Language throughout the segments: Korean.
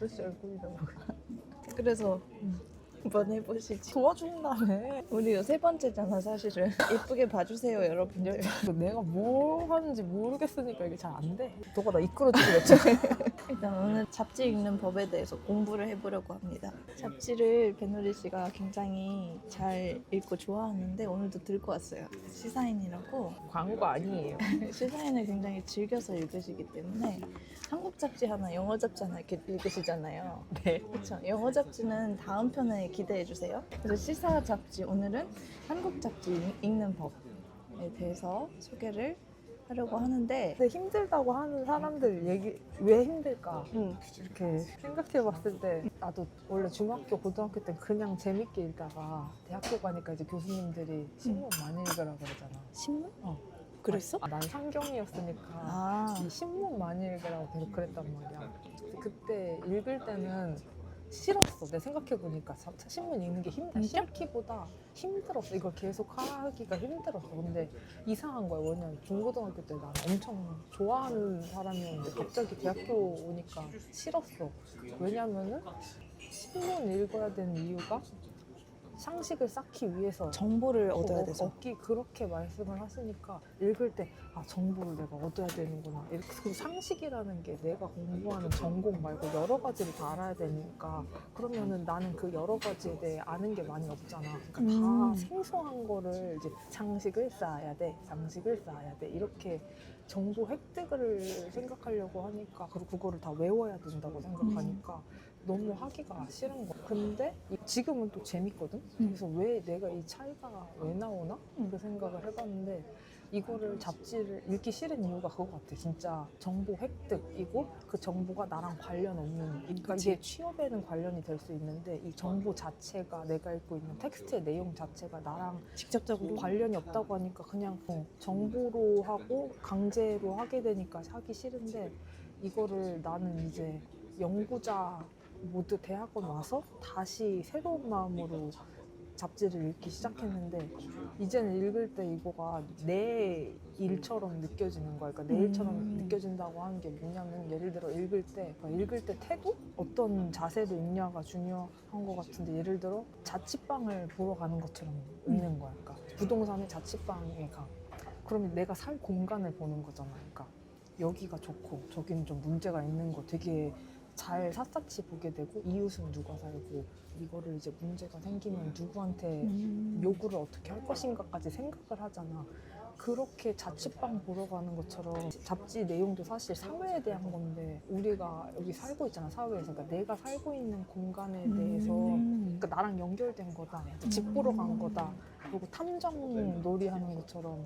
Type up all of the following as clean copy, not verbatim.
아저씨 얼굴이라고. 그래서 한번 해보시지. 도와준다며. 우리 세 번째잖아 사실은. 예쁘게 봐주세요 여러분들. 내가 뭘 하는지 모르겠으니까 이게 잘 안 돼. 너가 나 이끌어주겠지. 일단 오늘 잡지 읽는 법에 대해서 공부를 해보려고 합니다. 잡지를 배누리 씨가 굉장히 잘 읽고 좋아하는데 오늘도 들고 왔어요. 시사인이라고. 광고 아니에요. 시사인을 굉장히 즐겨서 읽으시기 때문에 한국 잡지 하나, 영어 잡지 하나 이렇게 읽으시잖아요. 네. 그렇죠. 영어 잡지는 다음 편에 기대해 주세요. 그래서 시사 잡지 오늘은 한국 잡지 읽는 법에 대해서 소개를 하려고 하는데 근데 힘들다고 하는 사람들 얘기 왜 힘들까? 이렇게 생각해봤을 때 나도 원래 중학교, 고등학교 때 그냥 재밌게 읽다가 대학교 가니까 이제 교수님들이 신문 많이 읽으라 그러잖아. 신문? 어. 그랬어? 난 상경이었으니까 아, 이 신문 많이 읽으라고 계속 그랬단 말이야. 그때 읽을 때는 싫었어. 내가 생각해보니까 신문 읽는 게 싫기보다 힘들었어. 이걸 계속 하기가 힘들었어. 근데 이상한 거야. 왜냐면 중고등학교 때 난 엄청 좋아하는 사람이었는데 갑자기 대학교 오니까 싫었어. 왜냐면은 신문 읽어야 되는 이유가 상식을 쌓기 위해서 정보를 얻어야 돼서. 얻기 그렇게 말씀을 하시니까 읽을 때 아 정보를 내가 얻어야 되는구나 이렇게. 그 상식이라는 게 내가 공부하는 전공 말고 여러 가지를 다 알아야 되니까 그러면은 나는 그 여러 가지에 대해 아는 게 많이 없잖아. 그러니까 다 생소한 거를 이제 상식을 쌓아야 돼, 상식을 쌓아야 돼 이렇게 정보 획득을 생각하려고 하니까 그리고 그거를 다 외워야 된다고 생각하니까 너무 하기가 싫은 거야. 근데 지금은 또 재밌거든? 그래서 왜 내가 이 차이가 왜 나오나? 그 생각을 해봤는데 이거를 잡지를 읽기 싫은 이유가 그거 같아. 진짜 정보 획득이고 그 정보가 나랑 관련 없는, 그러니까 이게 취업에는 관련이 될 수 있는데 이 정보 자체가 내가 읽고 있는 텍스트의 내용 자체가 나랑 직접적으로 관련이 없다고 하니까 그냥 정보로 하고 강제로 하게 되니까 하기 싫은데 이거를 나는 이제 연구자 모두 대학원 와서 다시 새로운 마음으로 잡지를 읽기 시작했는데 이제는 읽을 때 이거가 내 일처럼 느껴지는 거야. 그러니까 내 일처럼 느껴진다고 하는 게 뭐냐면 예를 들어 읽을 때 태도? 어떤 자세로 읽냐가 중요한 것 같은데 예를 들어 자취방을 보러 가는 것처럼 읽는 거야. 그러니까 부동산의 자취방에 가. 그러면 내가 살 공간을 보는 거잖아. 그러니까 여기가 좋고 저기는 좀 문제가 있는 거 되게 잘 샅샅이 보게 되고 이웃은 누가 살고 이거를 이제 문제가 생기면 누구한테 요구를 어떻게 할 것인가까지 생각을 하잖아. 그렇게 자취방 보러 가는 것처럼 잡지 내용도 사실 사회에 대한 건데 우리가 여기 살고 있잖아, 사회에서. 그러니까 내가 살고 있는 공간에 대해서 그러니까 나랑 연결된 거다. 집 보러 간 거다. 그리고 탐정 놀이 하는 것처럼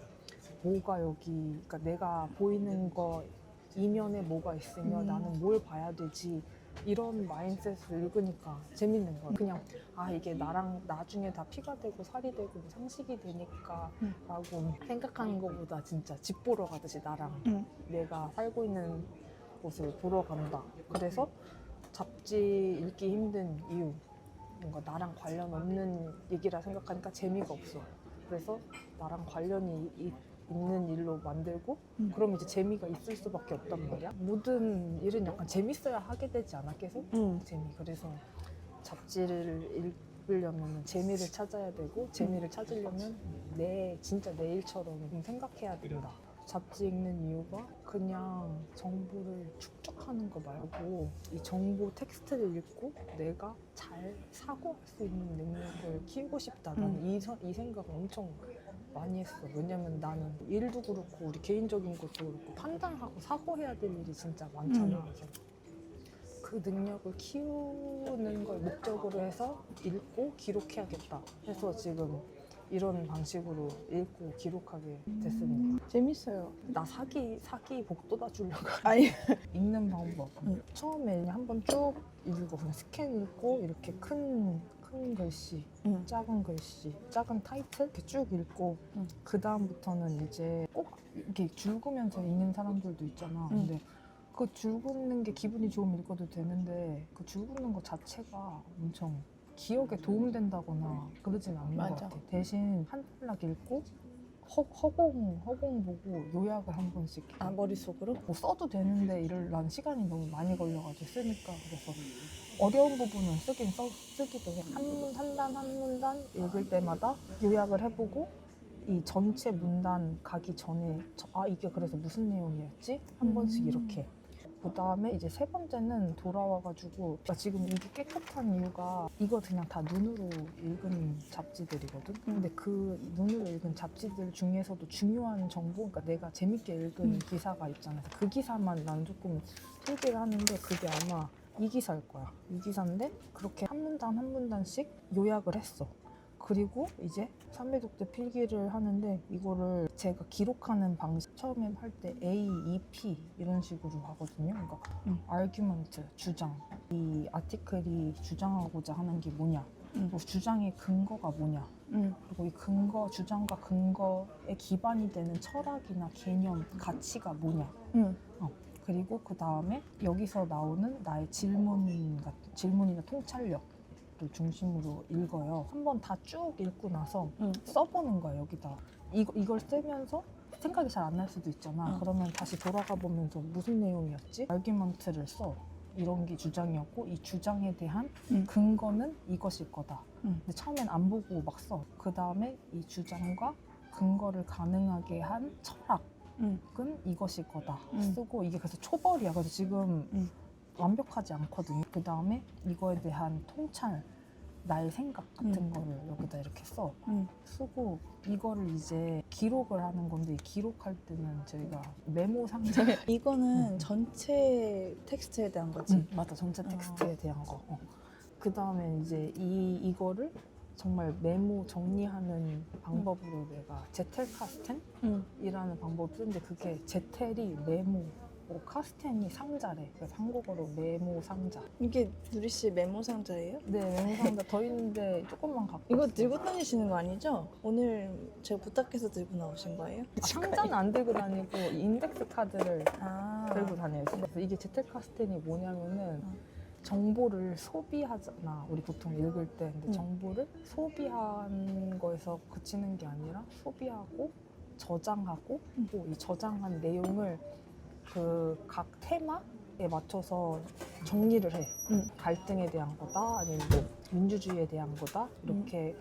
뭐가 여기, 그러니까 내가 보이는 거 이면에 뭐가 있으며 나는 뭘 봐야 되지, 이런 마인드셋을 읽으니까 재밌는 거야. 그냥 아 이게 나랑 나중에 다 피가 되고 살이 되고 상식이 되니까 라고 생각하는 것보다 진짜 집 보러 가듯이 나랑 내가 살고 있는 곳을 보러 간다. 그래서 잡지 읽기 힘든 이유, 뭔가 나랑 관련 없는 얘기라 생각하니까 재미가 없어. 그래서 나랑 관련이 있는 일로 만들고 그럼 이제 재미가 있을 수밖에 없단 말이야. 모든 일은 약간 재밌어야 하게 되지 않아 계속? 재미. 그래서 잡지를 읽으려면 재미를 찾아야 되고 재미를 찾으려면 진짜 내 일처럼 생각해야 된다. 잡지 읽는 이유가 그냥 정보를 축적하는 거 말고 이 정보 텍스트를 읽고 내가 잘 사고할 수 있는 능력을 키우고 싶다. 나는 이 생각을 엄청 많이 했어. 왜냐면 나는 일도 그렇고 우리 개인적인 것도 그렇고 판단하고 사고해야 될 일이 진짜 많잖아. 그래서 그 능력을 키우는 걸 목적으로 해서 읽고 기록해야겠다 해서 지금 이런 방식으로 읽고 기록하게 됐습니다. 재밌어요. 나 사기 복돋아 주려고. 아니 읽는 방법. 처음에 한번 쭉 읽고 그냥 스캔 읽고 이렇게 큰 글씨, 작은 글씨, 작은 타이틀 이렇게 쭉 읽고 그 다음부터는 이제 꼭 이렇게 줄 긋으면서 읽는 사람들도 있잖아. 근데 그 줄 긋는 게 기분이 좋으면 읽어도 되는데 그 줄 긋는 거 자체가 엄청 기억에 도움된다거나 그러진 않는 것 같아. 대신 한 단락 읽고 허공 보고 요약을 한 번씩 해. 아, 머릿속으로? 뭐 써도 되는데 난 시간이 너무 많이 걸려가지고 쓰니까. 그래서 어려운 부분은 쓰기도 해. 한 문단 읽을 때마다 요약을 해보고 이 전체 문단 가기 전에 이게 그래서 무슨 내용이었지? 한 번씩 이렇게. 그 다음에 이제 세 번째는 돌아와가지고 지금 이게 깨끗한 이유가 이거 그냥 다 눈으로 읽은 잡지들이거든. 근데 그 눈으로 읽은 잡지들 중에서도 중요한 정보, 그러니까 내가 재밌게 읽은 기사가 있잖아. 그 기사만 난 조금 필기를 하는데 그게 아마 이 기사일 거야. 이 기사인데 그렇게 한 문단 한 문단씩 요약을 했어. 그리고 이제 3회 독대 필기를 하는데 이거를 제가 기록하는 방식 처음에 할 때 A, E, P 이런 식으로 하거든요. 그러니까 argument, 주장. 이 아티클이 주장하고자 하는 게 뭐냐. 그리고 주장의 근거가 뭐냐. 그리고 이 주장과 근거에 기반이 되는 철학이나 개념, 가치가 뭐냐. 그리고 그 다음에 여기서 나오는 나의 질문이나 통찰력. 를 중심으로 읽어요. 한번 다 쭉 읽고 나서 써보는 거야. 여기다 이걸 쓰면서 생각이 잘 안 날 수도 있잖아. 그러면 다시 돌아가 보면서 무슨 내용이었지? 아규먼트를 써. 이런 게 주장이었고 이 주장에 대한 근거는 이것일 거다. 근데 처음엔 안 보고 막 써. 그 다음에 이 주장과 근거를 가능하게 한 철학은 이것일 거다. 쓰고 이게 그래서 초벌이야. 그래서 지금 완벽하지 않거든요. 그 다음에 이거에 대한 통찰, 나의 생각 같은 거를 여기다 이렇게 쓰고 이거를 이제 기록을 하는 건데 이 기록할 때는 저희가 메모 상자 이거는 전체 텍스트에 대한 거지? 맞아. 전체 텍스트에 대한 거. 그 다음에 이제 이거를 정말 메모 정리하는 방법으로 내가 제텔카스텐이라는 방법을 쓰는데 그게 제텔이 메모, 카스텐이 상자래. 그래서 한국어로 메모 상자. 이게 누리 씨 메모 상자예요? 네, 메모 상자 더 있는데 조금만 갖고 이거 왔어요. 들고 다니시는 거 아니죠? 오늘 제가 부탁해서 들고 나오신 거예요? 상자는 안 들고 다니고 인덱스 카드를 들고 다녀요. 그래서 이게 제텔카스텐이 뭐냐면은 정보를 소비하잖아. 우리 보통 읽을 때. 근데 정보를 소비한 거에서 그치는 게 아니라 소비하고 저장하고 또 이 저장한 내용을 그 각 테마에 맞춰서 정리를 해. 갈등에 대한 거다, 아니면 뭐 민주주의에 대한 거다, 이렇게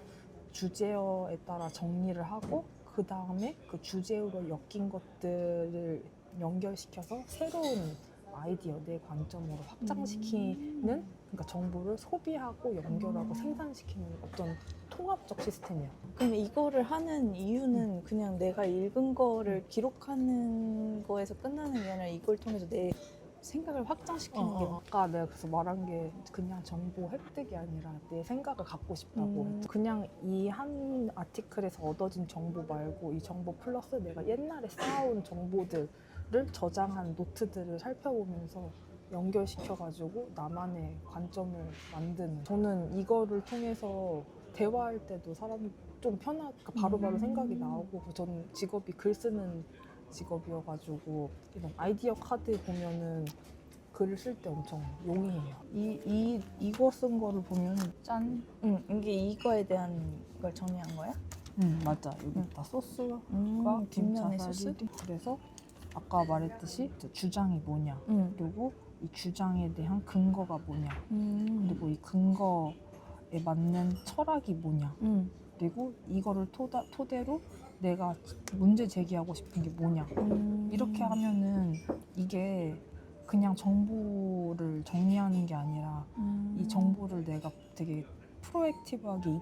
주제어에 따라 정리를 하고 그 다음에 그 주제어로 엮인 것들을 연결시켜서 새로운 아이디어, 내 관점으로 확장시키는, 그러니까 정보를 소비하고 연결하고 생산시키는 어떤 통합적 시스템이야. 그럼 이거를 하는 이유는 그냥 내가 읽은 거를 기록하는 거에서 끝나는 게 아니라 이걸 통해서 내 생각을 확장시키는 게 아까 내가 그래서 말한 게 그냥 정보 획득이 아니라 내 생각을 갖고 싶다고. 그냥 이 한 아티클에서 얻어진 정보 말고 이 정보 플러스 내가 옛날에 쌓아온 정보들을 저장한 노트들을 살펴보면서 연결시켜가지고 나만의 관점을 만드는. 저는 이거를 통해서 대화할 때도 사람 좀 편하니까 바로바로 생각이 나오고, 저는 직업이 글 쓰는 직업이어가지고 이런 아이디어 카드 보면은 글을 쓸 때 엄청 용이해요. 이거 쓴 거를 보면 짠. 이게 이거에 대한 걸 정리한 거야? 맞아. 여기다 소스가 뒷면에 자살이. 소스? 그래서 아까 말했듯이 주장이 뭐냐, 그리고 이 주장에 대한 근거가 뭐냐, 그리고 이 근거에 맞는 철학이 뭐냐, 그리고 이거를 토대로 내가 문제 제기하고 싶은 게 뭐냐. 이렇게 하면은 이게 그냥 정보를 정리하는 게 아니라 이 정보를 내가 되게 프로액티브하게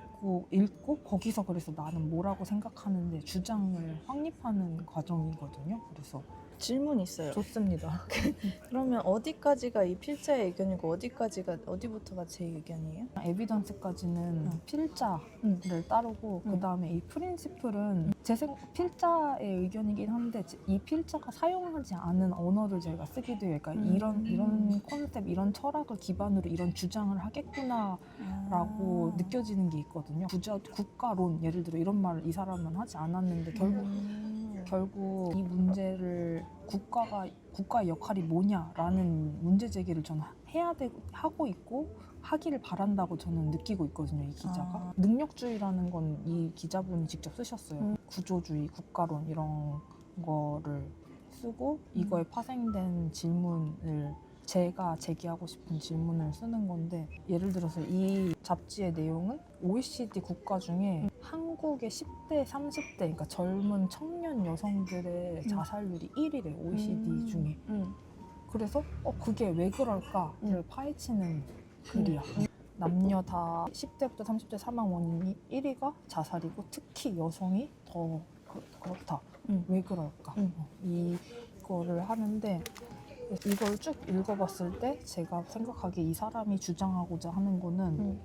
읽고 거기서 그래서 나는 뭐라고 생각하는데 주장을 확립하는 과정이거든요. 그래서 질문 있어요. 좋습니다. 그러면 어디까지가 이 필자의 의견이고 어디부터가 제 의견이에요? 에비던스까지는 필자를 따르고 그 다음에 이 프린시플은 필자의 의견이긴 한데 이 필자가 사용하지 않은 언어를 제가 쓰기도 해요. 그러니까 이런 컨셉, 이런 철학을 기반으로 이런 주장을 하겠구나라고 느껴지는 게 있거든요. 국가론, 예를 들어 이런 말을 이 사람은 하지 않았는데 결국 결국 이 문제를 국가의 역할이 뭐냐라는 문제 제기를 저는 하고 있고 하기를 바란다고 저는 느끼고 있거든요. 이 기자가 능력주의라는 건 이 기자분이 직접 쓰셨어요. 구조주의, 국가론 이런 거를 쓰고 이거에 파생된 질문을 제가 제기하고 싶은 질문을 쓰는 건데, 예를 들어서 이 잡지의 내용은 OECD 국가 중에 한국의 10대, 30대 그러니까 젊은 청년 여성들의 자살률이 1위래 OECD 중에. 그래서 그게 왜 그럴까를 파헤치는 글이야. 남녀 다 10대부터 30대 사망 원인이 1위가 자살이고 특히 여성이 더 그렇다. 왜 그럴까? 이거를 하는데, 이걸 쭉 읽어봤을 때 제가 생각하기에 이 사람이 주장하고자 하는 거는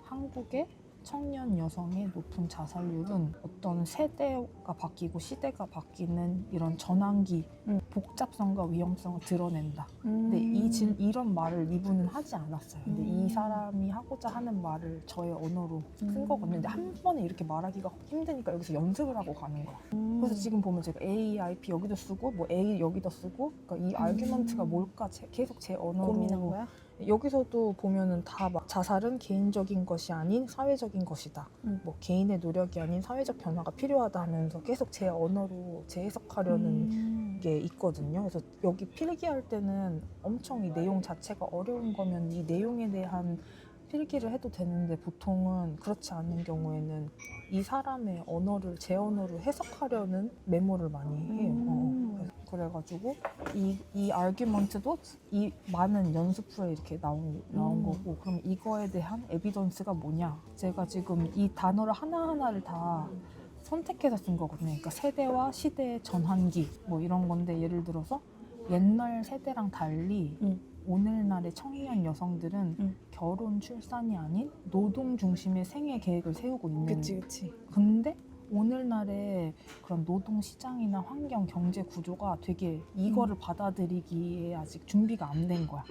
한국의 청년 여성의 높은 자살률은 어떤 세대가 바뀌고 시대가 바뀌는 이런 전환기, 복잡성과 위험성을 드러낸다. 근데 이런 말을 이분은 하지 않았어요. 근데 이 사람이 하고자 하는 말을 저의 언어로 쓴 거거든요. 근데 한 번에 이렇게 말하기가 힘드니까 여기서 연습을 하고 가는 거야. 그래서 지금 보면 제가 AIP 여기도 쓰고 뭐 A 여기도 쓰고, 그러니까 이 아규먼트가 뭘까 계속 제 언어로 고민한 거야? 여기서도 보면은 다 막 자살은 개인적인 것이 아닌 사회적인 것이다. 뭐 개인의 노력이 아닌 사회적 변화가 필요하다 하면서 계속 제 언어로 재해석하려는 게 있거든요. 그래서 여기 필기할 때는 엄청 이 내용 자체가 어려운 거면 이 내용에 대한 필기를 해도 되는데, 보통은 그렇지 않은 경우에는 이 사람의 언어를 제 언어로 해석하려는 메모를 많이 해요. 그래가지고 이 아규먼트도 이 많은 연습 후에 이렇게 나온 거고, 그럼 이거에 대한 에비던스가 뭐냐? 제가 지금 이 단어를 하나하나를 다 선택해서 쓴 거거든요. 그러니까 세대와 시대의 전환기 뭐 이런 건데, 예를 들어서 옛날 세대랑 달리 오늘날의 청년 여성들은 결혼, 출산이 아닌 노동 중심의 생애 계획을 세우고 있는. 그치. 근데 오늘날의 그런 노동 시장이나 환경, 경제 구조가 되게 이거를 받아들이기에 아직 준비가 안 된 거야.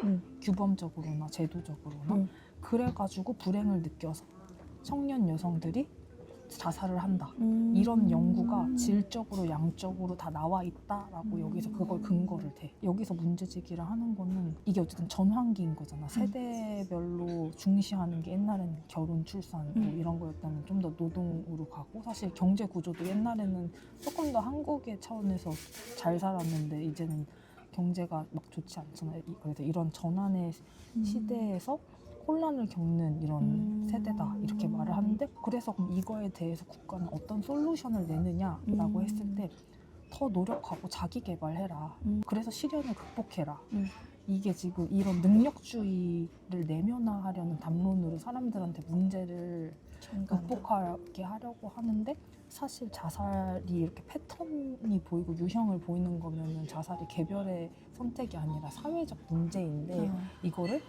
규범적으로나 제도적으로나. 그래가지고 불행을 느껴서 청년 여성들이 자살을 한다. 이런 연구가 질적으로 양적으로 다 나와 있다라고 여기서 그걸 근거를 대. 여기서 문제 제기를 하는 거는 이게 어쨌든 전환기인 거잖아. 세대별로 중시하는 게 옛날에는 결혼, 출산 뭐 이런 거였다면 좀 더 노동으로 가고, 사실 경제 구조도 옛날에는 조금 더 한국의 차원에서 잘 살았는데 이제는 경제가 막 좋지 않잖아요. 그래서 이런 전환의 시대에서 혼란을 겪는 이런 세대다 이렇게 말을 하는데, 그래서 그럼 이거에 대해서 국가는 어떤 솔루션을 내느냐라고 했을 때 더 노력하고 자기 개발해라. 그래서 시련을 극복해라. 이게 지금 이런 능력주의를 내면화하려는 담론으로 사람들한테 문제를 극복하게 하려고 하는데, 사실 자살이 이렇게 패턴이 보이고 유형을 보이는 거면은 자살이 개별의 선택이 아니라 사회적 문제인데, 이거를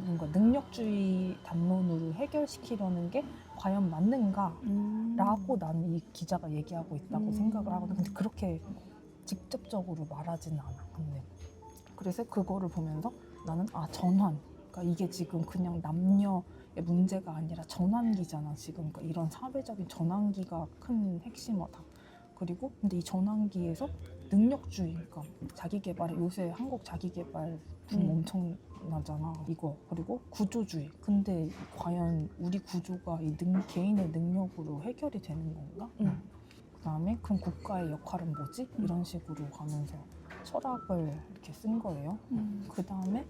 뭔가 능력주의 담론으로 해결시키려는 게 과연 맞는가? 라고 나는 이 기자가 얘기하고 있다고 생각을 하거든. 근데 그렇게 직접적으로 말하지는 않아. 근데 그래서 그거를 보면서 나는 전환. 그러니까 이게 지금 그냥 남녀의 문제가 아니라 전환기잖아. 지금 그러니까 이런 사회적인 전환기가 큰 핵심어다. 그리고 근데 이 전환기에서 능력주의, 그러니까 자기개발에 요새 한국 자기개발 붐 엄청 나잖아. 이거. 그리고 구조주의. 근데 과연 우리 구조가 이 개인의 능력으로 해결이 되는 건가? 그다음에 그럼 국가의 역할은 뭐지? 이런 식으로 가면서 철학을 이렇게 쓴 거예요. 그다음에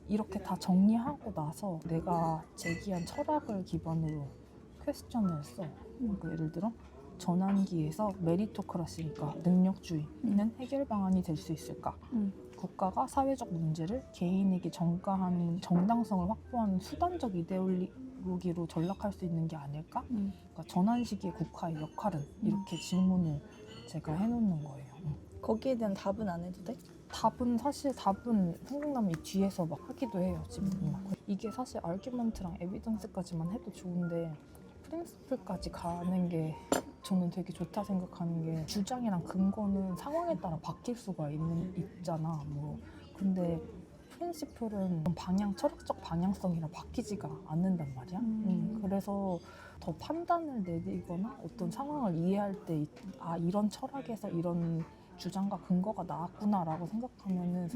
이렇게 다 정리하고 나서 내가 제기한 철학을 기반으로 퀘스천을 써. 그러니까 예를 들어 전환기에서 메리토크라시니까 능력주의는 해결 방안이 될 수 있을까? 국가가 사회적 문제를 개인에게 전가하는 정당성을 확보하는 수단적 이데올로기로 전락할 수 있는 게 아닐까? 그러니까 전환 시기의 국가의 역할은 이렇게 질문을 제가 해놓는 거예요. 거기에 대한 답은 안 해도 돼? 답은 생각나면 이 뒤에서 막 하기도 해요. 지금 이게 사실 아규먼트랑 에비던스까지만 해도 좋은데 프린시플까지 가는 게 저는 되게 좋다 생각하는 게, 주장이랑 근거는 상황에 따라 바뀔 수가 있잖아. 뭐 근데 프린시플은 철학적 방향성이라 바뀌지가 않는단 말이야. 그래서 더 판단을 내리거나 어떤 상황을 이해할 때 이런 철학에서 이런 주장과 근거가 나왔구나라고 생각하면은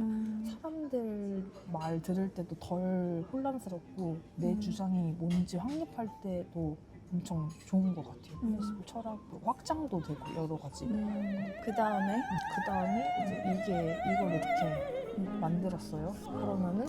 사람들 말 들을 때도 덜 혼란스럽고 내 주장이 뭔지 확립할 때도 엄청 좋은 것 같아요. 그래서 철학도 확장도 되고 여러 가지. 그 다음에 그 다음에 이제 이걸 이렇게 만들었어요. 그러면은